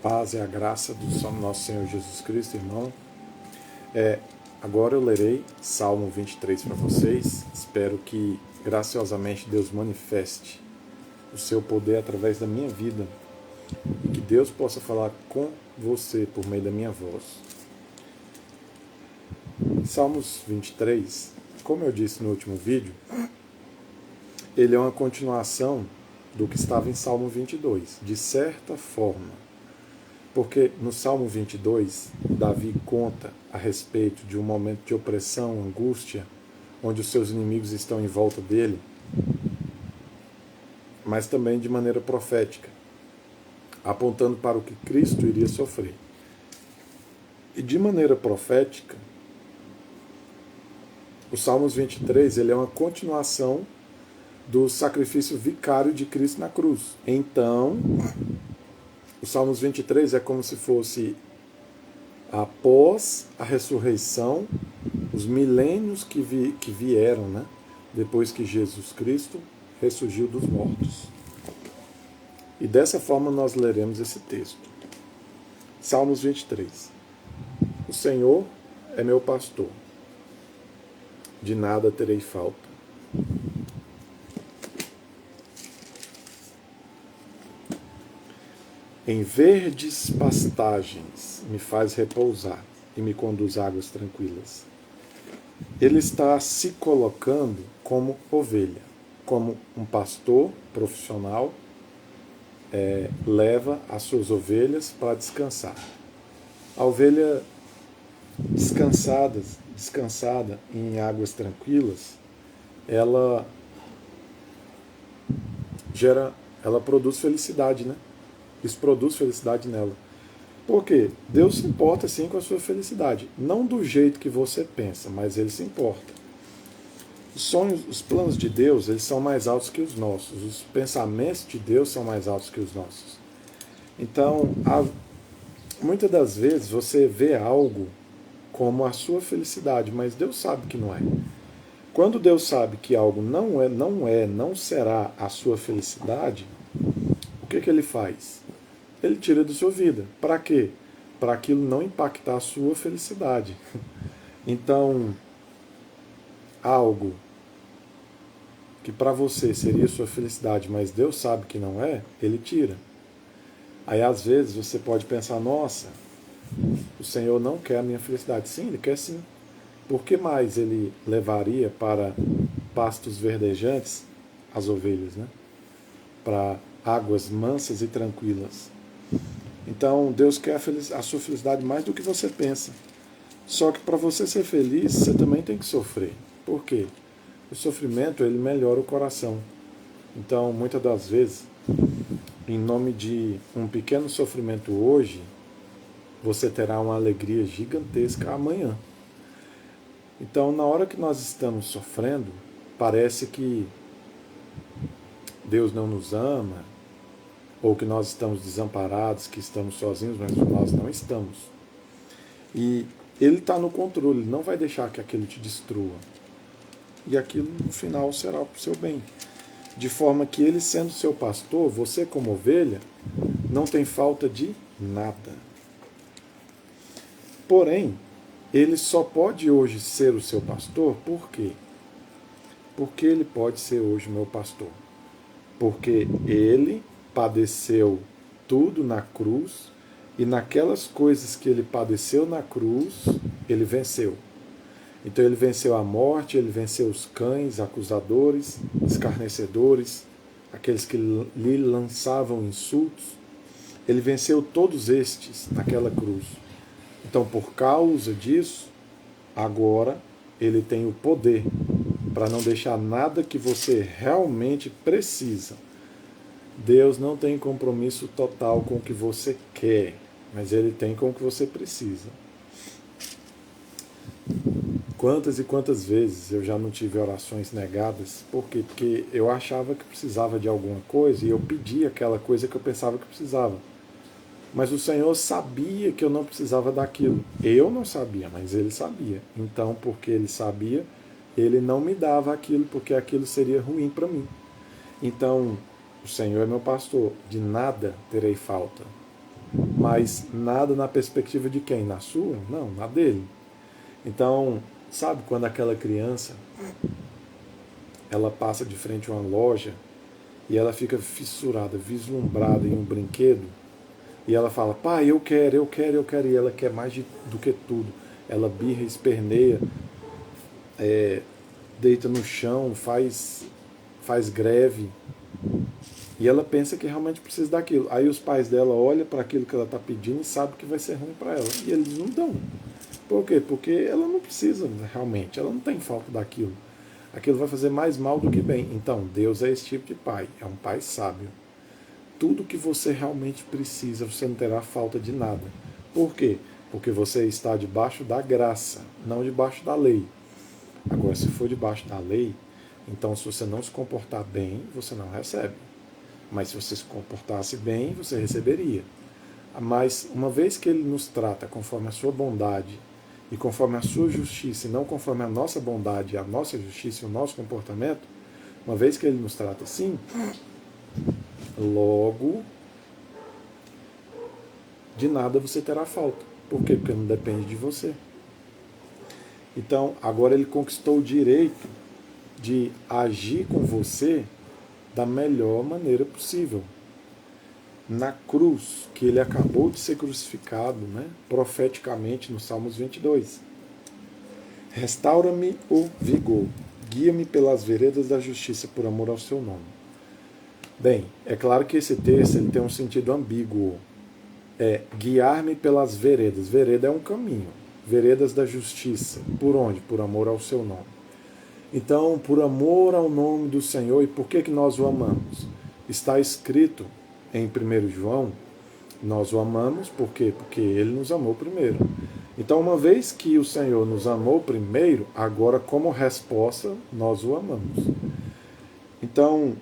paz e a graça do nosso Senhor Jesus Cristo, irmão. Agora eu lerei Salmo 23 para vocês. Espero que graciosamente Deus manifeste o seu poder através da minha vida e que Deus possa falar com você por meio da minha voz. Salmos 23, como eu disse no último vídeo, ele é uma continuação do que estava em Salmo 22, de certa forma. Porque no Salmo 22, Davi conta a respeito de um momento de opressão, angústia, onde os seus inimigos estão em volta dele, mas também de maneira profética, apontando para o que Cristo iria sofrer. E de maneira profética, o Salmos 23 ele é uma continuação do sacrifício vicário de Cristo na cruz. Então, o Salmos 23 é como se fosse após a ressurreição, os milênios que vieram, né? Depois que Jesus Cristo ressurgiu dos mortos. E dessa forma nós leremos esse texto. Salmos 23. O Senhor é meu pastor, de nada terei falta. Em verdes pastagens me faz repousar e me conduz a águas tranquilas. Ele está se colocando como ovelha, como um pastor profissional leva as suas ovelhas para descansar. A ovelha descansada em águas tranquilas, ela produz felicidade, né? Isso produz felicidade nela. Por quê? Deus se importa sim com a sua felicidade. Não do jeito que você pensa, mas Ele se importa. Os sonhos, os planos de Deus, eles são mais altos que os nossos. Os pensamentos de Deus são mais altos que os nossos. Então, muitas das vezes você vê algo como a sua felicidade, mas Deus sabe que não é. Quando Deus sabe que algo não será a sua felicidade, o que Ele faz? Ele tira da sua vida. Para quê? Para aquilo não impactar a sua felicidade. Então, algo que para você seria sua felicidade, mas Deus sabe que não é, Ele tira. Aí às vezes você pode pensar, nossa, o Senhor não quer a minha felicidade. Sim, Ele quer sim. Por que mais Ele levaria para pastos verdejantes as ovelhas, né? Para águas mansas e tranquilas. Então, Deus quer a sua felicidade mais do que você pensa. Só que para você ser feliz, você também tem que sofrer. Por quê? O sofrimento, ele melhora o coração. Então, muitas das vezes, em nome de um pequeno sofrimento hoje, você terá uma alegria gigantesca amanhã. Então, na hora que nós estamos sofrendo, parece que Deus não nos ama, ou que nós estamos desamparados, que estamos sozinhos, mas nós não estamos. E Ele está no controle, Ele não vai deixar que aquilo te destrua. E aquilo, no final, será para o seu bem. De forma que Ele, sendo seu pastor, você como ovelha, não tem falta de nada. Porém, Ele só pode hoje ser o seu pastor, por quê? Porque Ele pode ser hoje o meu pastor. Porque Ele padeceu tudo na cruz, e naquelas coisas que Ele padeceu na cruz, Ele venceu. Então Ele venceu a morte, Ele venceu os cães, acusadores, escarnecedores, aqueles que lhe lançavam insultos. Ele venceu todos estes naquela cruz. Então, por causa disso, agora Ele tem o poder para não deixar nada que você realmente precisa. Deus não tem compromisso total com o que você quer, mas Ele tem com o que você precisa. Quantas e quantas vezes eu já não tive orações negadas? Por quê? Porque eu achava que precisava de alguma coisa e eu pedia aquela coisa que eu pensava que precisava. Mas o Senhor sabia que eu não precisava daquilo. Eu não sabia, mas Ele sabia. Então, porque Ele sabia, Ele não me dava aquilo, porque aquilo seria ruim para mim. Então, o Senhor é meu pastor, de nada terei falta. mas nada na perspectiva de quem? Na sua? Não, na dele. Então, sabe quando aquela criança, ela passa de frente a uma loja e ela fica fissurada, vislumbrada em um brinquedo, e ela fala, pai, eu quero, eu quero, eu quero, e ela quer mais do que tudo. Ela birra, esperneia, deita no chão, faz greve, e ela pensa que realmente precisa daquilo. Aí os pais dela olham para aquilo que ela está pedindo e sabem que vai ser ruim para ela, e eles não dão. Por quê? Porque ela não precisa realmente, ela não tem falta daquilo. Aquilo vai fazer mais mal do que bem. Então, Deus é esse tipo de pai, é um pai sábio. Tudo que você realmente precisa, você não terá falta de nada. Por quê? Porque você está debaixo da graça, não debaixo da lei. Agora, se for debaixo da lei, então se você não se comportar bem, você não recebe. Mas se você se comportasse bem, você receberia. Mas uma vez que ele nos trata conforme a sua bondade e conforme a sua justiça, e não conforme a nossa bondade, a nossa justiça e o nosso comportamento, uma vez que ele nos trata assim, logo, de nada você terá falta. Por quê? Porque não depende de você. Então, agora ele conquistou o direito de agir com você da melhor maneira possível. Na cruz, que ele acabou de ser crucificado, né, profeticamente no Salmos 22. Restaura-me o vigor, guia-me pelas veredas da justiça por amor ao seu nome. Bem, é claro que esse texto ele tem um sentido ambíguo. É guiar-me pelas veredas. Vereda é um caminho. Veredas da justiça. Por onde? Por amor ao seu nome. Então, por amor ao nome do Senhor, e por que nós o amamos? Está escrito em 1 João, nós o amamos, por quê? Porque ele nos amou primeiro. Então, uma vez que o Senhor nos amou primeiro, agora, como resposta, nós o amamos. Então,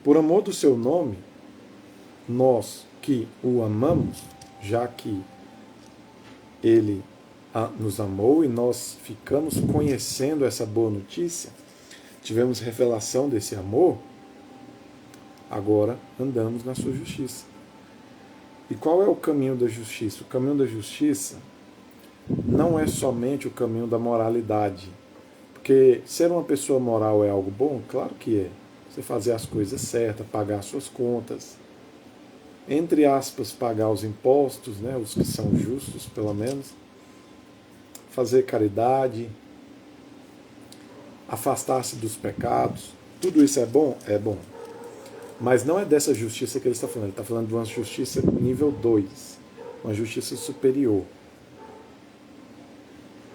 por amor do seu nome, nós que o amamos, já que ele nos amou e nós ficamos conhecendo essa boa notícia, tivemos revelação desse amor, agora andamos na sua justiça. E qual é o caminho da justiça? O caminho da justiça não é somente o caminho da moralidade. Porque ser uma pessoa moral é algo bom? Claro que é. Você fazer as coisas certas, pagar suas contas, entre aspas, pagar os impostos, né, os que são justos, pelo menos, fazer caridade, afastar-se dos pecados, tudo isso é bom? É bom. Mas não é dessa justiça que ele está falando. Ele está falando de uma justiça nível 2, uma justiça superior.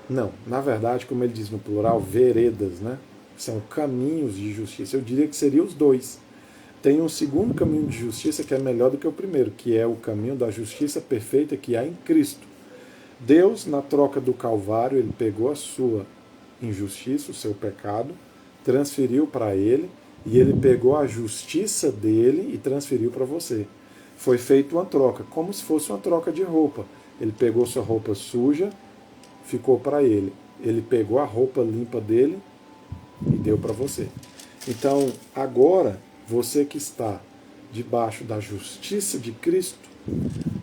Não, na verdade, como ele diz no plural, veredas, né? São caminhos de justiça. Eu diria que seriam os dois. Tem um segundo caminho de justiça que é melhor do que o primeiro, que é o caminho da justiça perfeita que há em Cristo. Deus, na troca do Calvário, ele pegou a sua injustiça, o seu pecado, transferiu para ele, e ele pegou a justiça dele e transferiu para você. Foi feita uma troca, como se fosse uma troca de roupa. Ele pegou sua roupa suja, ficou para ele. Ele pegou a roupa limpa dele e deu para você. Então, agora, você que está debaixo da justiça de Cristo,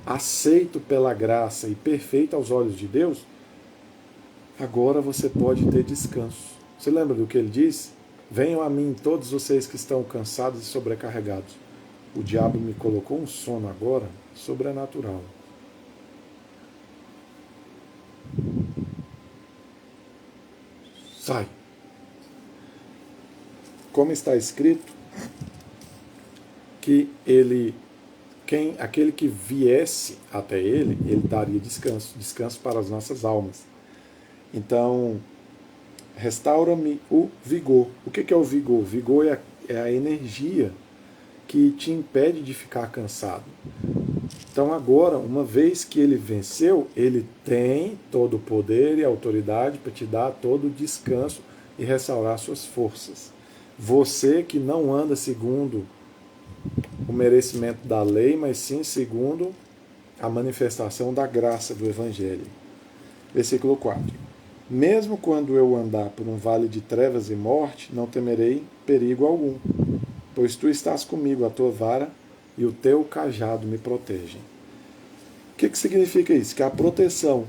aceito pela graça e perfeito aos olhos de Deus, agora você pode ter descanso. Você lembra do que ele diz? Venham a mim todos vocês que estão cansados e sobrecarregados. O diabo me colocou um sono agora sobrenatural. Sai. Como está escrito, que aquele que viesse até ele, ele daria descanso para as nossas almas. Então, restaura-me o vigor. O que é o vigor? Vigor é a energia que te impede de ficar cansado. Então agora, uma vez que ele venceu, ele tem todo o poder e autoridade para te dar todo o descanso e restaurar suas forças. Você que não anda segundo o merecimento da lei, mas sim segundo a manifestação da graça do Evangelho. Versículo 4. Mesmo quando eu andar por um vale de trevas e morte, não temerei perigo algum, pois tu estás comigo, a tua vara e o teu cajado me protegem. que significa isso? Que a proteção,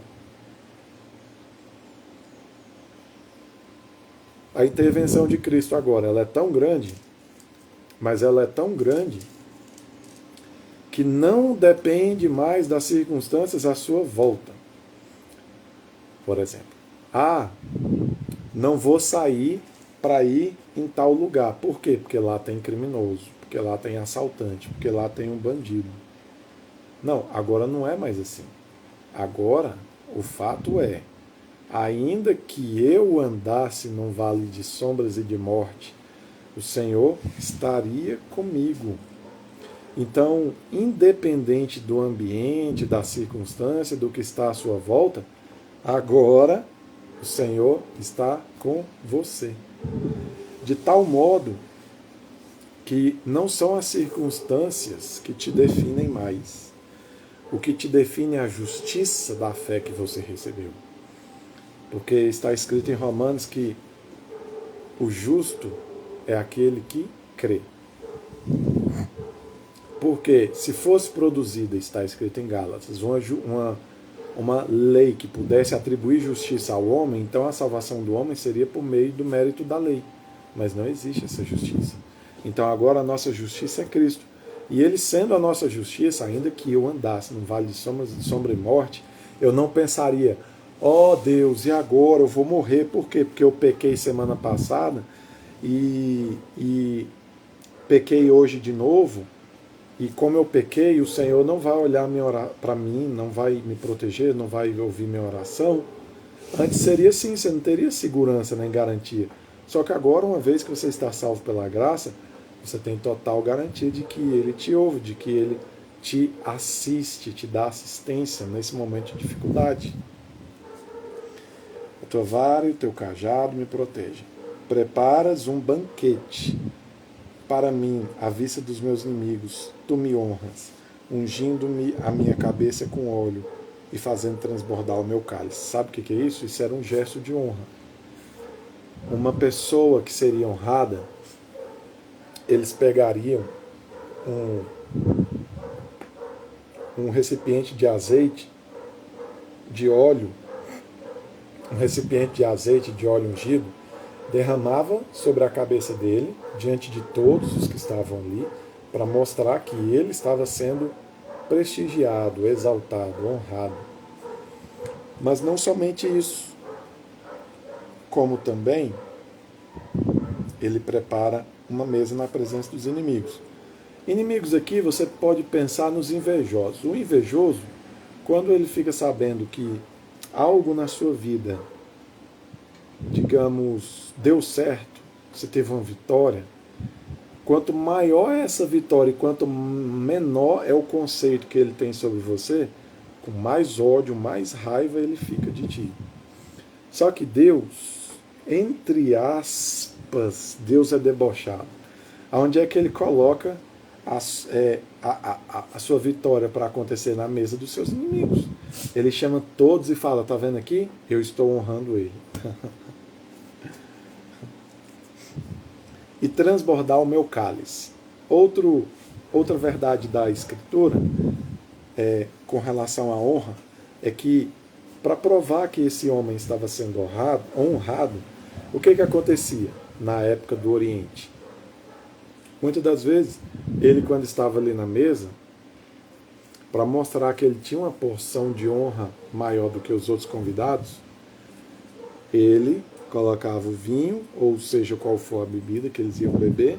a intervenção de Cristo agora, ela é tão grande, mas ela é tão grande que não depende mais das circunstâncias à sua volta. Por exemplo, não vou sair para ir em tal lugar. Por quê? Porque lá tem criminoso, porque lá tem assaltante, porque lá tem um bandido. Não, agora não é mais assim. Agora, o fato é, ainda que eu andasse num vale de sombras e de morte, o Senhor estaria comigo. Então, independente do ambiente, da circunstância, do que está à sua volta, agora o Senhor está com você. De tal modo que não são as circunstâncias que te definem mais. O que te define é a justiça da fé que você recebeu. Porque está escrito em Romanos que o justo é aquele que crê. Porque se fosse produzida, está escrito em Gálatas, uma lei que pudesse atribuir justiça ao homem, então a salvação do homem seria por meio do mérito da lei. Mas não existe essa justiça. Então agora a nossa justiça é Cristo. E ele sendo a nossa justiça, ainda que eu andasse num vale de sombra e morte, eu não pensaria, ó Deus, e agora eu vou morrer? Por quê? Porque eu pequei semana passada e pequei hoje de novo. E como eu pequei, o Senhor não vai olhar para mim, não vai me proteger, não vai ouvir minha oração. Antes seria assim, você não teria segurança nem garantia. Só que agora, uma vez que você está salvo pela graça, você tem total garantia de que Ele te ouve, de que Ele te assiste, te dá assistência nesse momento de dificuldade. A tua vara e o teu cajado me protegem. Preparas um banquete para mim, à vista dos meus inimigos, tu me honras, ungindo-me a minha cabeça com óleo e fazendo transbordar o meu cálice. Sabe o que é isso? Isso era um gesto de honra. Uma pessoa que seria honrada, eles pegariam um recipiente de azeite, de óleo, um recipiente de azeite, de óleo ungido, derramava sobre a cabeça dele, diante de todos os que estavam ali, para mostrar que ele estava sendo prestigiado, exaltado, honrado. Mas não somente isso, como também ele prepara uma mesa na presença dos inimigos. Inimigos aqui você pode pensar nos invejosos. O invejoso, quando ele fica sabendo que algo na sua vida, digamos, deu certo, você teve uma vitória, quanto maior é essa vitória e quanto menor é o conceito que ele tem sobre você, com mais ódio, mais raiva ele fica de ti. Só que Deus, entre aspas, Deus é debochado. Onde é que ele coloca a sua vitória para acontecer? Na mesa dos seus inimigos. Ele chama todos e fala, tá vendo aqui? Eu estou honrando ele. E transbordar o meu cálice. Outra verdade da Escritura com relação à honra é que, para provar que esse homem estava sendo honrado, o que acontecia na época do Oriente? Muitas das vezes, ele, quando estava ali na mesa, para mostrar que ele tinha uma porção de honra maior do que os outros convidados, ele colocava o vinho, ou seja, qual for a bebida que eles iam beber,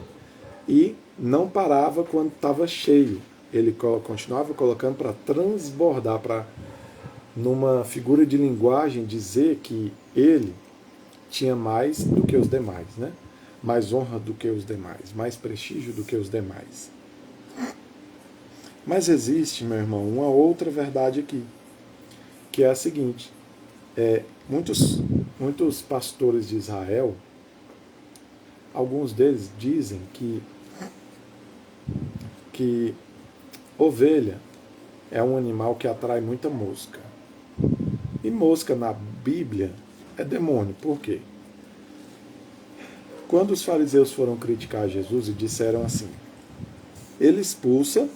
e não parava quando estava cheio. Ele continuava colocando para transbordar, para, numa figura de linguagem, dizer que ele tinha mais do que os demais, né? Mais honra do que os demais, mais prestígio do que os demais. Mas existe, meu irmão, uma outra verdade aqui, que é a seguinte: muitos pastores de Israel, alguns deles dizem que ovelha é um animal que atrai muita mosca. E mosca na Bíblia é demônio. Por quê? Quando os fariseus foram criticar Jesus e disseram assim, ele expulsa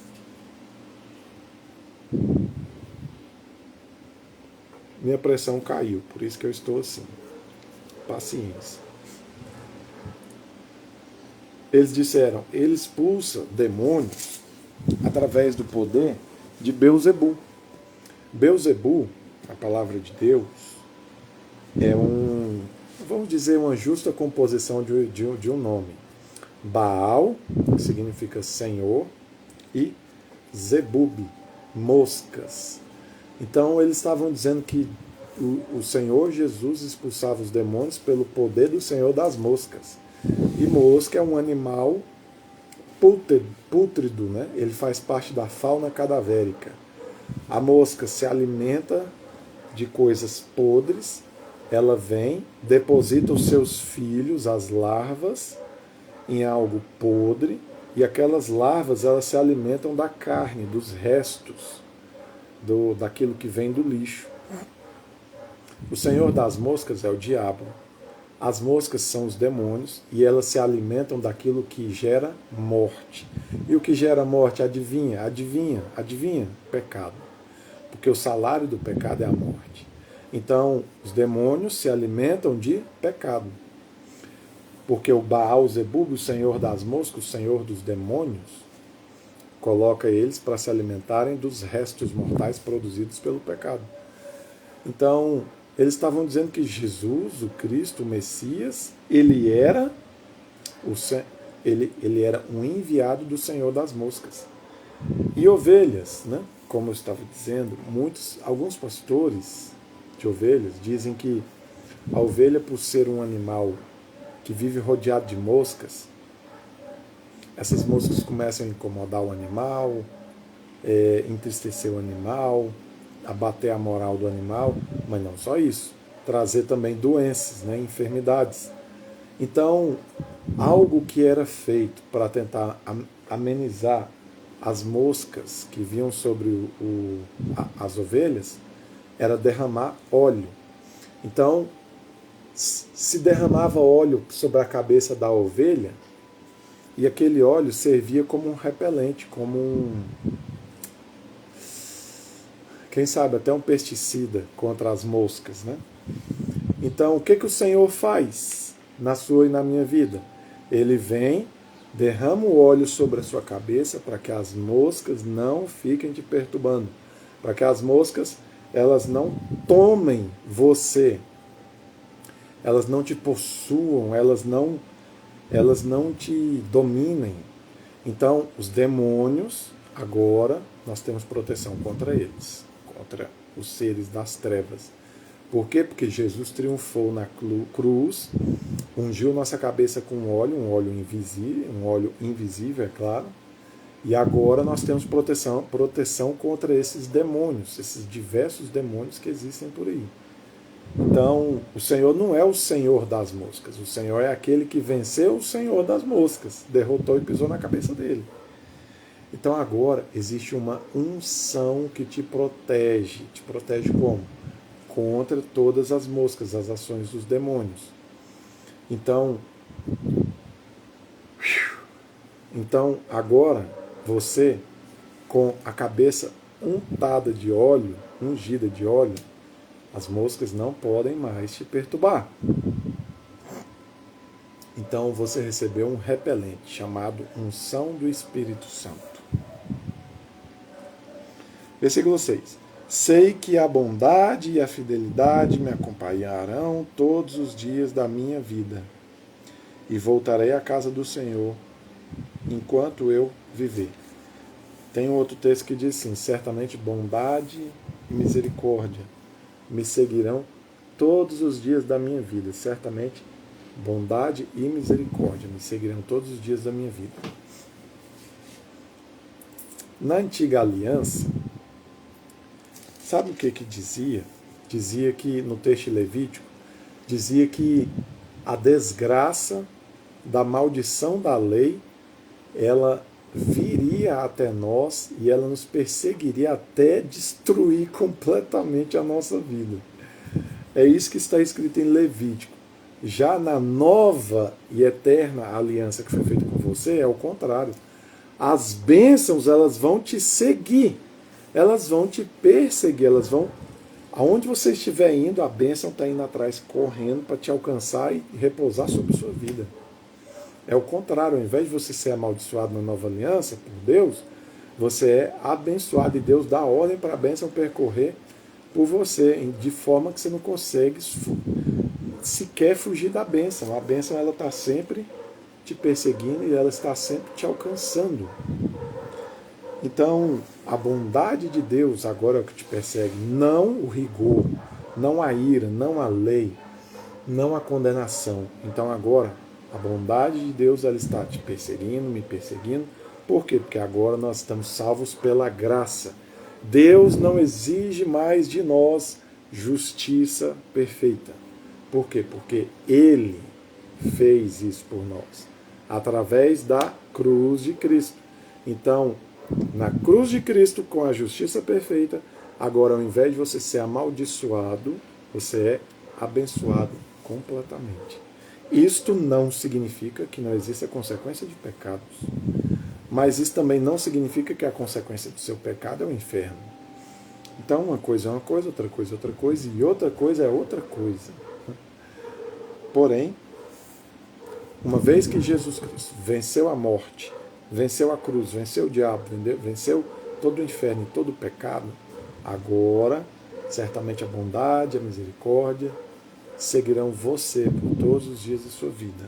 minha pressão caiu, por isso que eu estou assim. Paciência. Eles disseram, ele expulsa demônios através do poder de Beelzebu. Beelzebu, a palavra de Deus, é vamos dizer, uma justa composição de um nome. Baal, que significa Senhor, e Zebub, moscas. Então eles estavam dizendo que o Senhor Jesus expulsava os demônios pelo poder do Senhor das moscas. E mosca é um animal pútrido, né? Ele faz parte da fauna cadavérica. A mosca se alimenta de coisas podres, ela vem, deposita os seus filhos, as larvas, em algo podre, e aquelas larvas elas se alimentam da carne, dos restos, daquilo que vem do lixo. O senhor das moscas é o diabo. As moscas são os demônios e elas se alimentam daquilo que gera morte. E o que gera morte, adivinha? Adivinha? Pecado. Porque o salário do pecado é a morte. Então, os demônios se alimentam de pecado. Porque o Baal Zebub, o senhor das moscas, o senhor dos demônios, coloca eles para se alimentarem dos restos mortais produzidos pelo pecado. Então, eles estavam dizendo que Jesus, o Cristo, o Messias, ele era um enviado do Senhor das moscas. E ovelhas, né? Como eu estava dizendo, alguns pastores de ovelhas dizem que a ovelha, por ser um animal que vive rodeado de moscas, essas moscas começam a incomodar o animal, entristecer o animal, abater a moral do animal, mas não só isso, trazer também doenças, né, enfermidades. Então, algo que era feito para tentar amenizar as moscas que vinham sobre as ovelhas era derramar óleo. Então, se derramava óleo sobre a cabeça da ovelha e aquele óleo servia como um repelente, quem sabe até um pesticida contra as moscas, né? Então, o que o Senhor faz na sua e na minha vida? Ele vem, derrama o óleo sobre a sua cabeça para que as moscas não fiquem te perturbando, para que as moscas elas não tomem você, elas não te possuam, elas não te dominem. Então, os demônios, agora nós temos proteção contra eles, contra os seres das trevas. Por quê? Porque Jesus triunfou na cruz, ungiu nossa cabeça com um óleo invisível, é claro, e agora nós temos proteção contra esses demônios, esses diversos demônios que existem por aí. Então, o Senhor não é o Senhor das moscas, o Senhor é aquele que venceu o Senhor das moscas, derrotou e pisou na cabeça dele. Então agora existe uma unção que te protege como? Contra todas as moscas, as ações dos demônios. Então agora você, com a cabeça untada de óleo, ungida de óleo, as moscas não podem mais te perturbar. Então você recebeu um repelente chamado unção do Espírito Santo. Versículo 6. Sei que a bondade e a fidelidade me acompanharão todos os dias da minha vida, e voltarei à casa do Senhor enquanto eu viver. Tem outro texto que diz assim: certamente bondade e misericórdia me seguirão todos os dias da minha vida. Certamente bondade e misericórdia me seguirão todos os dias da minha vida. Na antiga aliança, sabe o que dizia? Dizia que, no texto levítico, dizia que a desgraça da maldição da lei, ela viria até nós e ela nos perseguiria até destruir completamente a nossa vida. É isso que está escrito em Levítico. Já na nova e eterna aliança que foi feita com você, é o contrário. As bênçãos, elas vão te seguir, elas vão te perseguir, elas vão Aonde você estiver indo, a bênção está indo atrás, correndo para te alcançar e repousar sobre a sua vida. É o contrário, ao invés de você ser amaldiçoado na nova aliança por Deus, você é abençoado e Deus dá ordem para a bênção percorrer por você, de forma que você não consegue sequer fugir da bênção. A bênção ela está sempre te perseguindo e ela está sempre te alcançando. Então, a bondade de Deus agora é o que te persegue, não o rigor, não a ira, não a lei, não a condenação. Então agora, a bondade de Deus ela está te perseguindo, me perseguindo. Por quê? Porque agora nós estamos salvos pela graça. Deus não exige mais de nós justiça perfeita. Por quê? Porque Ele fez isso por nós, através da cruz de Cristo. Então, na cruz de Cristo, com a justiça perfeita, agora ao invés de você ser amaldiçoado, você é abençoado completamente. Isto não significa que não exista consequência de pecados, mas isso também não significa que a consequência do seu pecado é o inferno. Então uma coisa é uma coisa, outra coisa é outra coisa, e outra coisa é outra coisa. Porém, uma vez que Jesus Cristo venceu a morte, venceu a cruz, venceu o diabo, venceu todo o inferno e todo o pecado, agora, certamente a bondade, a misericórdia seguirão você por todos os dias da sua vida.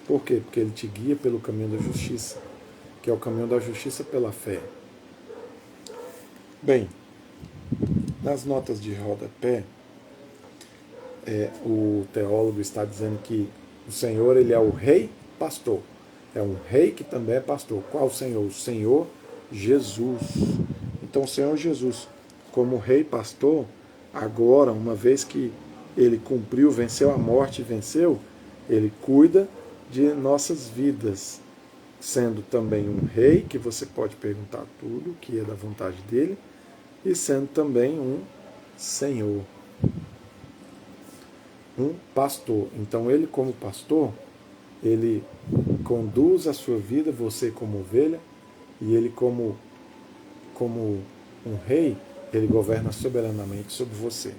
Por quê? Porque Ele te guia pelo caminho da justiça, que é o caminho da justiça pela fé. Bem, nas notas de rodapé, o teólogo está dizendo que o Senhor ele é o rei pastor. É um rei que também é pastor. Qual Senhor? O Senhor Jesus. Então o Senhor Jesus, como rei pastor, agora, uma vez que ele cumpriu, venceu a morte e venceu, ele cuida de nossas vidas, sendo também um rei, que você pode perguntar tudo, que é da vontade dele, e sendo também um Senhor, um pastor. Então ele como pastor, ele conduz a sua vida, você como ovelha, e ele como um rei, ele governa soberanamente sobre você.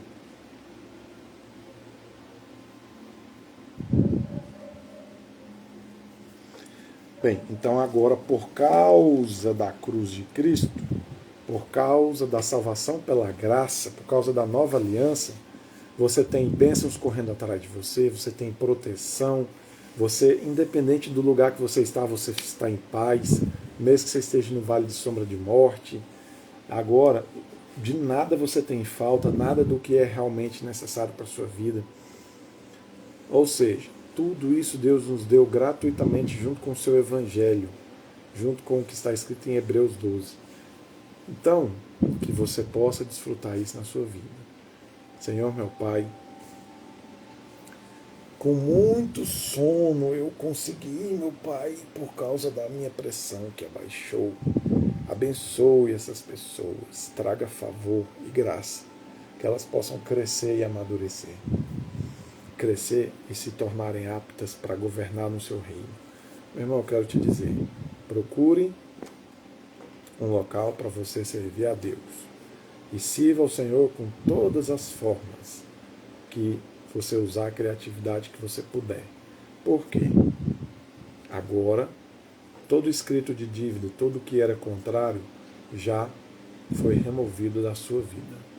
Bem, então agora, por causa da cruz de Cristo, por causa da salvação pela graça, por causa da nova aliança, você tem bênçãos correndo atrás de você, você tem proteção, você, independente do lugar que você está em paz, mesmo que você esteja no vale de sombra de morte. Agora, de nada você tem falta, nada do que é realmente necessário para a sua vida. Ou seja, tudo isso Deus nos deu gratuitamente junto com o seu Evangelho, junto com o que está escrito em Hebreus 12. Então, que você possa desfrutar isso na sua vida. Senhor, meu Pai, com muito sono eu consegui, meu Pai, por causa da minha pressão que abaixou. Abençoe essas pessoas, traga favor e graça, que elas possam crescer e amadurecer. Crescer e se tornarem aptas para governar no seu reino. Meu irmão, eu quero te dizer, procure um local para você servir a Deus. E sirva ao Senhor com todas as formas que você usar a criatividade que você puder. Por quê? Agora, todo escrito de dívida, tudo que era contrário, já foi removido da sua vida.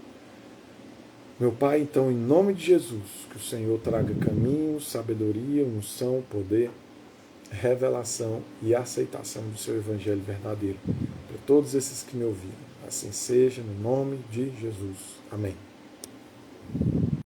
Meu Pai, então, em nome de Jesus, que o Senhor traga caminho, sabedoria, unção, poder, revelação e aceitação do seu Evangelho verdadeiro para todos esses que me ouviram. Assim seja, no nome de Jesus. Amém.